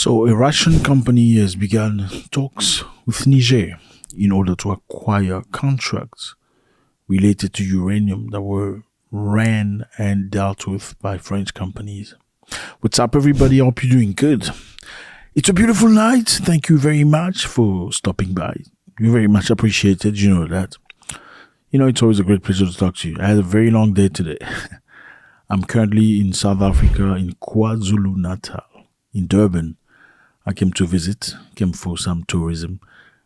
So a Russian company has begun talks with Niger in order to acquire contracts related to uranium that were ran and dealt with by French companies. What's up, everybody? I hope you're doing good. It's a beautiful night. Thank you very much for stopping by. You're very much appreciated. You know that. You know, it's always a great pleasure to talk to you. I had a very long day today. I'm currently in South Africa, in KwaZulu-Natal, in Durban. I came to visit, came for some tourism.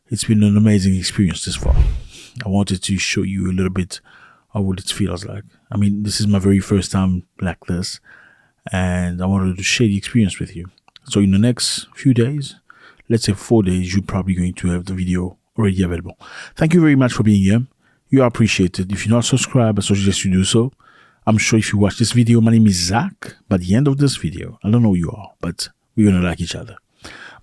It's been an amazing experience this far. I wanted to show you a little bit of what it feels like. I mean, this is my very first time like this, and I wanted to share the experience with you. So in the next few days, let's say 4 days, you're probably going to have the video already available. Thank you very much for being here. You are appreciated. If you're not subscribed, I suggest you do so. I'm sure if you watch this video, my name is Zack. By the end of this video, I don't know who you are, but we're going to like each other.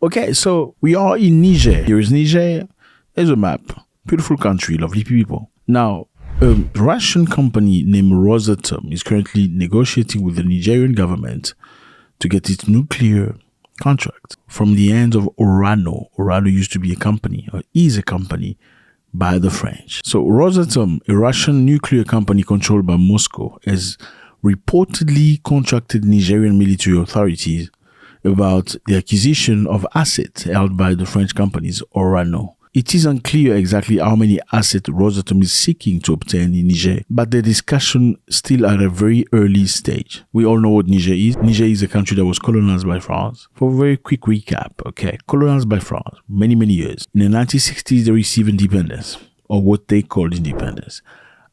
Okay, so we are in Niger. Here is Niger. There's a map. Beautiful country, lovely people. Now, a Russian company named Rosatom is currently negotiating with the Nigerian government to get its nuclear contract from the hands of Orano. Orano used to be a company, or is a company, by the French. So Rosatom, a Russian nuclear company controlled by Moscow, has reportedly contracted Nigerian military authorities about the acquisition of assets held by the French companies Orano. It is unclear exactly how many assets Rosatom is seeking to obtain in Niger, but the discussion still at a very early stage. We all know what Niger is. Niger is a country that was colonized by France. For a very quick recap, okay, colonized by France many years. In the 1960s, they received independence, or what they called independence.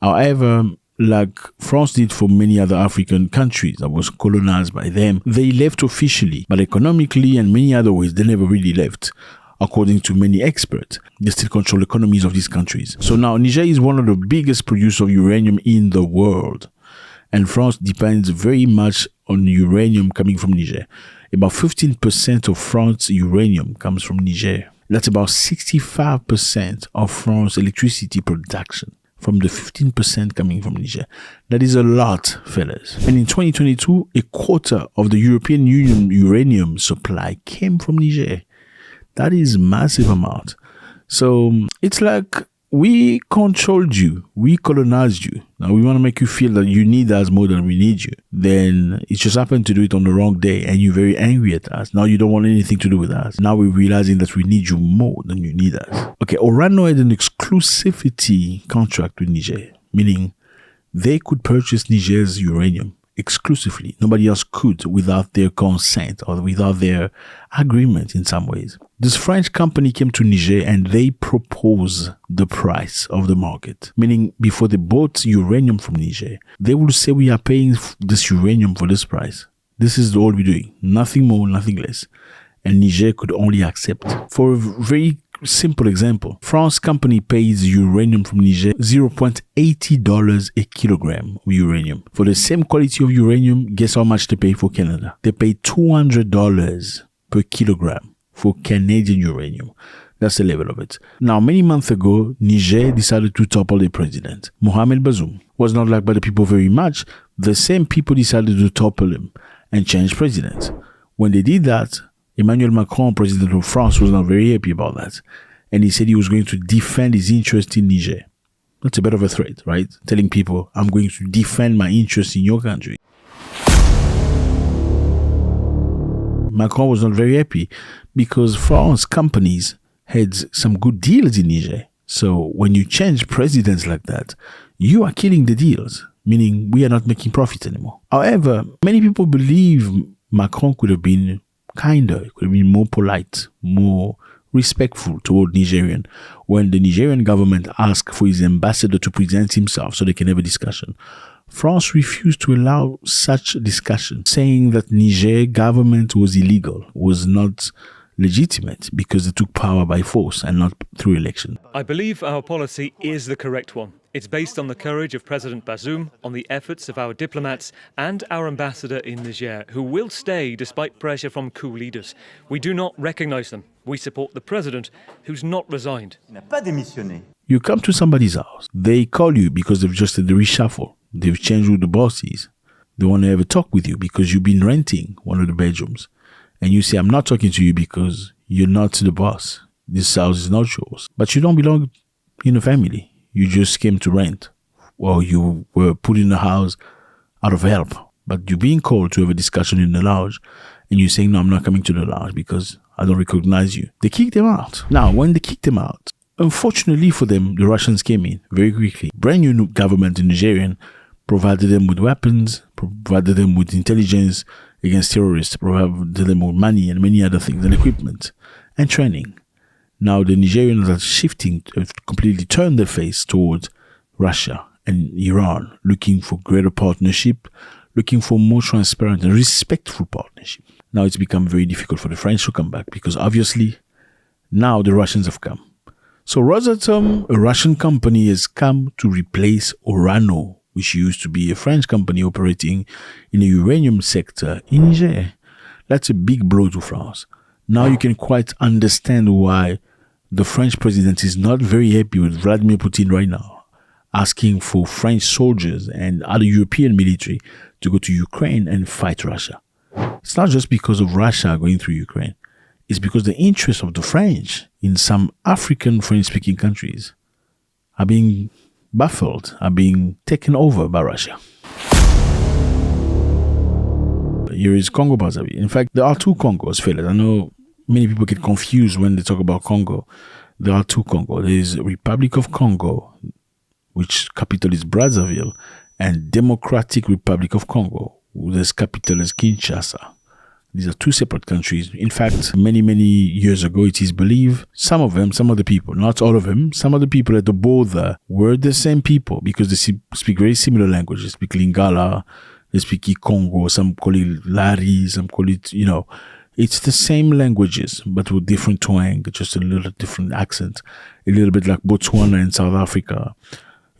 However, like France did for many other African countries that was colonized by them, they left officially, but economically and many other ways, they never really left. According to many experts, they still control economies of these countries. So now Niger is one of the biggest producers of uranium in the world. And France depends very much on uranium coming from Niger. About 15% of France's uranium comes from Niger. That's about 65% of France's electricity production, from the 15% coming from Niger. That is a lot, fellas. And in 2022, a quarter of the European Union uranium supply came from Niger. That is massive amount. So it's like we controlled you, we colonized you. Now we want to make you feel that you need us more than we need you. Then it just happened to do it on the wrong day and you're very angry at us. Now you don't want anything to do with us. Now we're realizing that we need you more than you need us. Okay, Orano had an exclusivity contract with Niger, meaning they could purchase Niger's uranium exclusively. Nobody else could without their consent or without their agreement in some ways. This French company came to Niger and they proposed the price of the market. Meaning before they bought uranium from Niger, they would say we are paying this uranium for this price. This is all we're doing. Nothing more, nothing less. And Niger could only accept. For a very simple example, France company pays uranium from Niger $0.80 a kilogram of uranium. For the same quality of uranium, guess how much they pay for Canada? They pay $200 per kilogram for Canadian uranium. That's the level of it. Now, many months ago, Niger decided to topple their president. Mohamed Bazoum was not liked by the people very much. The same people decided to topple him and change president. When they did that, Emmanuel Macron, president of France, was not very happy about that. And he said he was going to defend his interest in Niger. That's a bit of a threat, right? Telling people, I'm going to defend my interest in your country. Macron was not very happy because France companies had some good deals in Niger. So when you change presidents like that, you are killing the deals, meaning we are not making profit anymore. However, many people believe Macron could have been kinder, could have been more polite, more respectful toward Nigerian when the Nigerian government asked for his ambassador to present himself so they can have a discussion. France refused to allow such discussion, saying that Niger government was illegal, was not legitimate because they took power by force and not through election. I believe our policy is the correct one. It's based on the courage of President Bazoum, on the efforts of our diplomats and our ambassador in Niger, who will stay despite pressure from coup leaders. We do not recognize them. We support the president, who's not resigned. You come to somebody's house. They call you because they've just had the reshuffle. They've changed who the boss is. They want to have a talk with you because you've been renting one of the bedrooms. and you say, I'm not talking to you because you're not the boss. This house is not yours. But you don't belong in a family. You just came to rent, or you were put in the house out of help. But you're being called to have a discussion in the lounge, and you're saying, no, I'm not coming to the lounge because I don't recognize you. They kicked them out. Now, when they kicked them out, unfortunately for them, the Russians came in very quickly. Brand new government in Nigeria provided them with weapons, provided them with intelligence against terrorists, provided them with money and many other things, and equipment and training. Now the Nigerians are shifting, have completely turned their face towards Russia and Iran, looking for greater partnership, looking for more transparent and respectful partnership. Now it's become very difficult for the French to come back because obviously now the Russians have come. So Rosatom, a Russian company, has come to replace Orano, which used to be a French company operating in the uranium sector in Niger. That's a big blow to France. Now you can quite understand why the French president is not very happy with Vladimir Putin right now, asking for French soldiers and other European military to go to Ukraine and fight Russia. It's not just because of Russia going through Ukraine. It's because the interests of the French in some African French-speaking countries are being baffled, are being taken over by Russia. Here is Congo Brazzaville. In fact, there are two Congos, fellas. I know many people get confused when they talk about Congo. There are two Congo. There is Republic of Congo, which capital is Brazzaville, and Democratic Republic of Congo, whose capital is Kinshasa. These are two separate countries. In fact, many, many years ago, it is believed, some of the people, not all of them, some of the people at the border were the same people because they speak very similar languages. They speak Lingala, they speak Congo, some call it Lari, some call it, it's the same languages, but with different twang, just a little different accent. A little bit like Botswana in South Africa,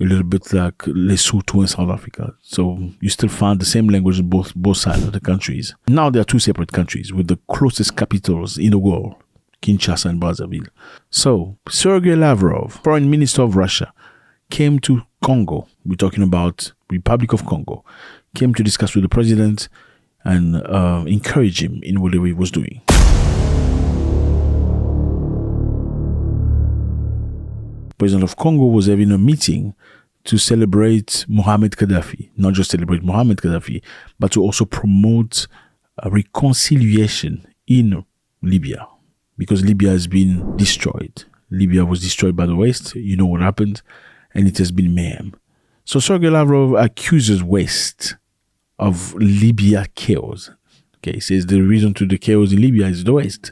a little bit like Lesotho in South Africa. So you still find the same language in both sides of the countries. Now there are two separate countries with the closest capitals in the world, Kinshasa and Brazzaville. So Sergei Lavrov, foreign minister of Russia, came to Congo. We're talking about Republic of Congo. Came to discuss with the president and encourage him in whatever he was doing. President of Congo was having a meeting to celebrate Mohamed Gaddafi. Not just celebrate Mohamed Gaddafi, but to also promote a reconciliation in Libya. Because Libya has been destroyed. Libya was destroyed by the West. You know what happened. And it has been mayhem. So Sergei Lavrov accuses West of Libya chaos. Okay, he says the reason to the chaos in Libya is the West.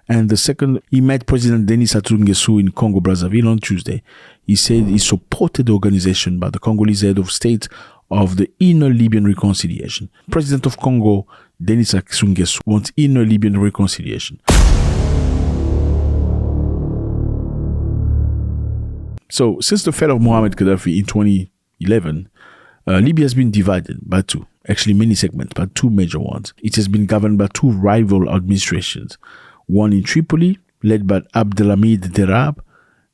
And the second, he met President Denis Sassou Nguesso in Congo Brazzaville on Tuesday. He said he supported the organization by the Congolese head of state of the inner Libyan reconciliation. President of Congo, Denis Sassou Nguesso, wants inner Libyan reconciliation. So, since the fall of Mohamed Gaddafi in 2011, Libya has been divided by two, actually many segments, but two major ones. It has been governed by two rival administrations. One in Tripoli, led by Abdelhamid Deraab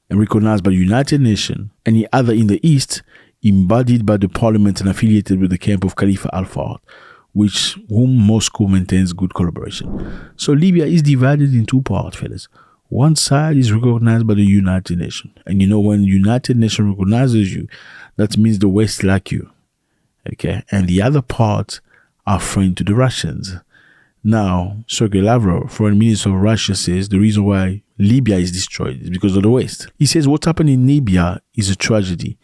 and recognized by the United Nations, and the other in the east, embodied by the parliament and affiliated with the camp of Khalifa Al-Fayed, whom Moscow maintains good collaboration. So Libya is divided in two parts, fellas. One side is recognized by the United Nations. And when the United Nations recognizes you, that means the West like you. Okay? And the other part are friends to the Russians. Now, Sergei Lavrov, foreign minister of Russia, says the reason why Libya is destroyed is because of the West. He says what happened in Libya is a tragedy,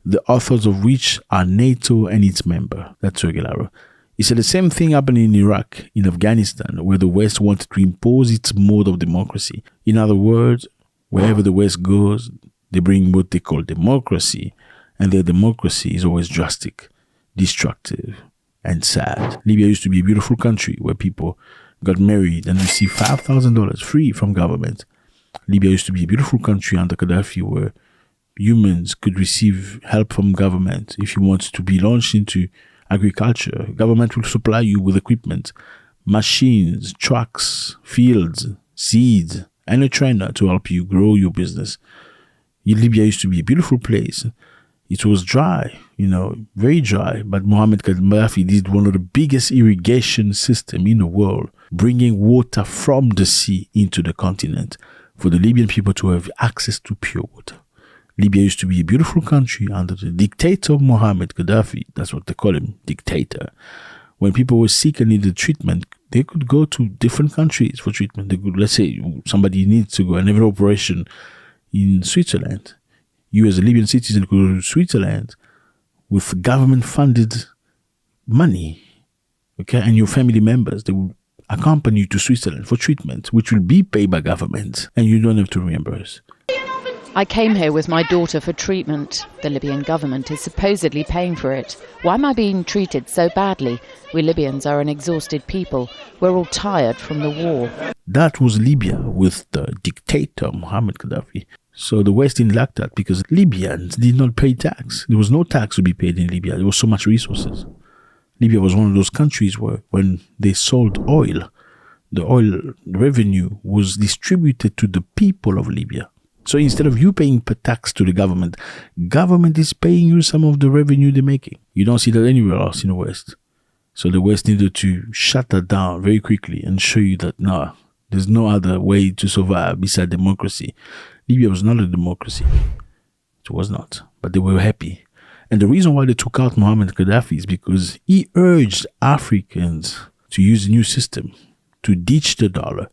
the authors of which are NATO and its member. That's Sergei Lavrov. He said the same thing happened in Iraq, in Afghanistan, where the West wanted to impose its mode of democracy. In other words, wherever the West goes, they bring what they call democracy, and their democracy is always drastic, destructive, and sad. Libya used to be a beautiful country where people got married and received $5,000 free from government. Libya used to be a beautiful country under Gaddafi where humans could receive help from government. If you want to be launched into agriculture, government will supply you with equipment, machines, trucks, fields, seeds, and a trainer to help you grow your business. Libya used to be a beautiful place. It was dry, very dry, but Mohamed Gaddafi did one of the biggest irrigation systems in the world. bringing water from the sea into the continent for the Libyan people to have access to pure water. Libya used to be a beautiful country under the dictator Mohammed Gaddafi. That's what they call him, dictator. When people were sick and needed treatment, they could go to different countries for treatment. They could, let's say, somebody needs to go and have an operation in Switzerland. You as a Libyan citizen could go to Switzerland with government-funded money, okay? And your family members, they will accompany you to Switzerland for treatment, which will be paid by government, and you don't have to reimburse. I came here with my daughter for treatment. The Libyan government is supposedly paying for it. Why am I being treated so badly? We Libyans are an exhausted people. We're all tired from the war. That was Libya with the dictator Mohammed Gaddafi. So the West didn't like that because Libyans did not pay tax. There was no tax to be paid in Libya. There was so much resources. Libya was one of those countries where when they sold oil, the oil revenue was distributed to the people of Libya. So instead of you paying per tax to the government is paying you some of the revenue they're making. You don't see that anywhere else in the West. So the West needed to shut that down very quickly and show you that, no, there's no other way to survive besides democracy. Libya was not a democracy. It was not. But they were happy. And the reason why they took out Mohammed Gaddafi is because he urged Africans to use a new system, to ditch the dollar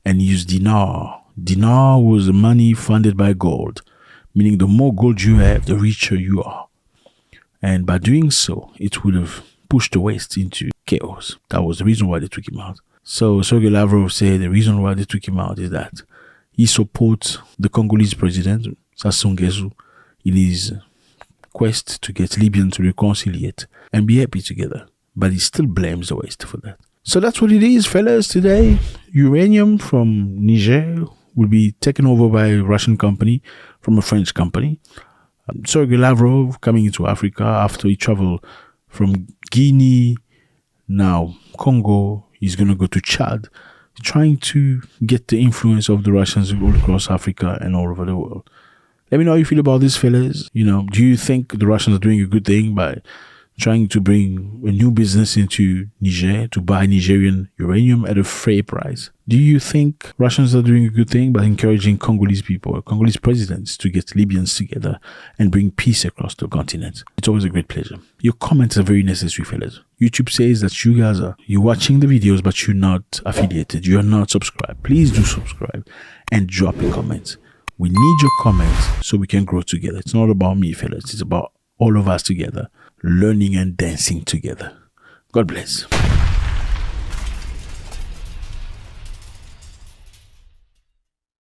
and use dinar. Dinar was money funded by gold, meaning the more gold you have, the richer you are. And by doing so, it would have pushed the West into chaos. That was the reason why they took him out. So Sergei Lavrov said the reason why they took him out is that he supports the Congolese president, Sassou Nguesso, in his quest to get Libyans to reconciliate and be happy together. But he still blames the West for that. So that's what it is, fellas, today. Uranium from Niger will be taken over by a Russian company from a French company. Sergei Lavrov coming into Africa after he traveled from Guinea, now Congo. He's going to go to Chad, trying to get the influence of the Russians all across Africa and all over the world. Let me know how you feel about this, fellas. Do you think the Russians are doing a good thing by trying to bring a new business into Niger to buy Nigerian uranium at a fair price? Do you think Russians are doing a good thing by encouraging Congolese people, Congolese presidents to get Libyans together and bring peace across the continent? It's always a great pleasure. Your comments are very necessary, fellas. YouTube says that you're watching the videos, but you're not affiliated. You're not subscribed. Please do subscribe and drop a comment. We need your comments so we can grow together. It's not about me, fellas. It's about all of us together, learning and dancing together. God bless.